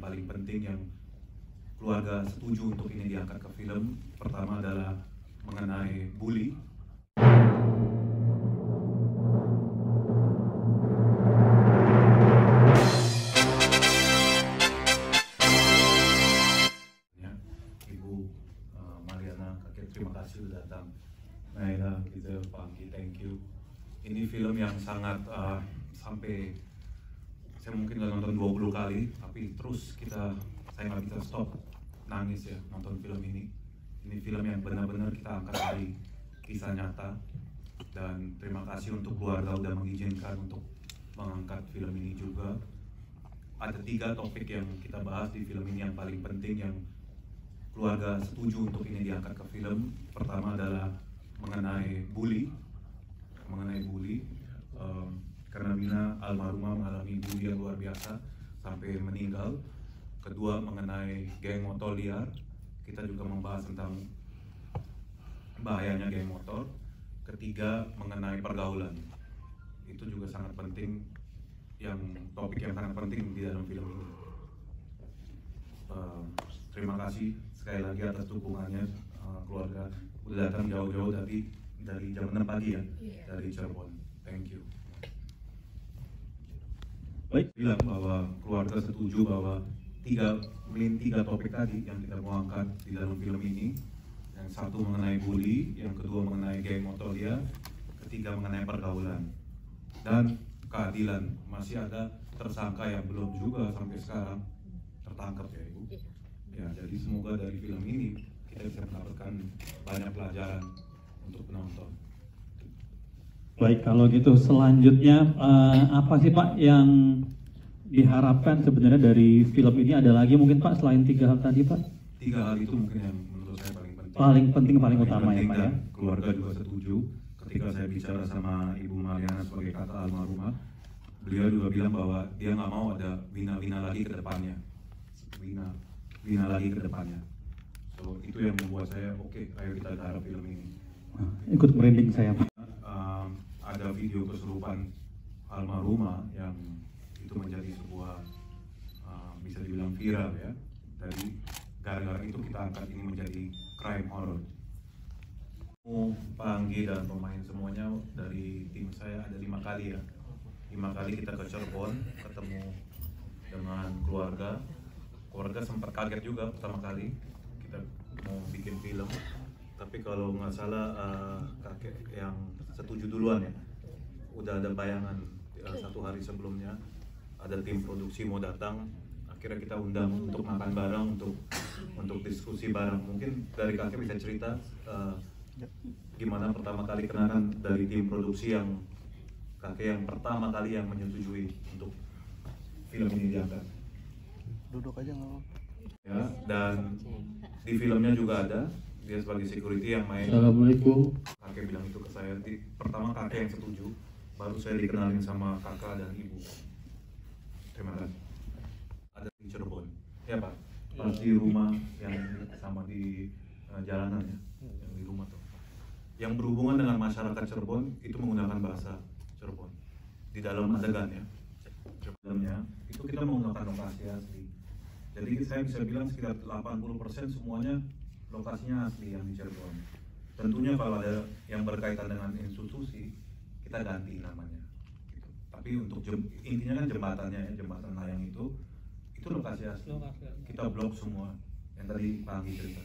paling penting yang keluarga setuju untuk ini diangkat ke film. Pertama adalah mengenai bully. Ibu Mariana, kakek, terima kasih sudah datang. Naila, gitu, Panggi, thank you. Ini film yang sangat sampai saya mungkin udah nonton 20 kali, tapi terus saya nggak bisa stop nangis ya nonton film ini. Ini film yang benar-benar kita angkat dari kisah nyata, dan terima kasih untuk keluarga udah mengizinkan untuk mengangkat film ini juga. Ada 3 topik yang kita bahas di film ini yang paling penting yang keluarga setuju untuk ini diangkat ke film. Pertama adalah mengenai bully, karena Vina almarhumah mengalami bully yang luar biasa sampai meninggal. Kedua mengenai geng motor liar, kita juga membahas tentang bahayanya geng motor. Ketiga mengenai pergaulan, itu juga sangat penting, topik yang sangat penting di dalam film ini. Terima kasih sekali lagi atas dukungannya, keluarga udah datang jauh-jauh dari jam 6 pagi ya, dari Cirebon. Thank you. Baik, bilang bahwa keluarga setuju bahwa tiga topik tadi yang kita mau angkat di dalam film ini. Yang satu mengenai bully, yang kedua mengenai geng motor liar, ketiga mengenai pergaulan dan keadilan. Masih ada tersangka yang belum juga sampai sekarang tertangkap ya Ibu. Ya, jadi semoga dari film ini kita bisa mendapatkan banyak pelajaran untuk penonton. Baik, kalau gitu selanjutnya apa sih Pak yang diharapkan sebenarnya dari film ini? Ada lagi mungkin Pak selain 3 hal tadi Pak? 3 hal itu mungkin yang menurut saya paling penting. Paling utama ya Pak ya. Keluarga juga setuju. Ketika saya bicara sama Ibu Mariana sebagai kakak almarhumah, beliau juga bilang bahwa dia nggak mau ada Vina lagi ke depannya. Vina lagi ke depannya. So itu yang membuat saya oke, ayo kita garap film ini. Ikut merinding saya Pak. Ada video kesurupan almarhumah yang itu menjadi sebuah bisa dibilang viral ya. Dari gara-gara itu kita angkat ini menjadi crime horror. Pak Anggi dan pemain semuanya dari tim saya ada 5 kali ya. 5 kali kita ke Cirebon ketemu dengan keluarga. Keluarga sempat kaget juga pertama kali kita mau bikin film. Tapi kalau nggak salah kakek yang setuju duluan ya. Udah ada bayangan 1 hari sebelumnya. Ada tim produksi mau datang. Akhirnya kita undang untuk makan bareng, untuk diskusi bareng. Mungkin dari kakek bisa cerita gimana pertama kali kenalan dari tim produksi yang kakek yang pertama kali yang menyetujui untuk film ini diangkat. Duduk aja nggak apa-apa. Ya, dan di filmnya juga ada dia sebagai security yang main. Assalamualaikum. Kakek bilang itu ke saya. Pertama kakek yang setuju, baru saya dikenalin sama kakak dan ibu. Terima kasih. Ada di Cirebon, ya Pak. Pas di rumah yang sama di jalanan ya, yang di rumah tuh. Yang berhubungan dengan masyarakat Cirebon itu menggunakan bahasa Cirebon. Di dalam adegan ya, dalamnya itu kita menggunakan lokasi asli. Jadi saya bisa bilang sekitar 80% semuanya lokasinya asli yang di Cirebon. Tentunya kalau ada yang berkaitan dengan institusi, kita ganti namanya. Gitu. Tapi untuk intinya kan jembatannya ya, jembatan layang itu lokasi asli. Kita blok semua yang tadi Pak Anggi cerita.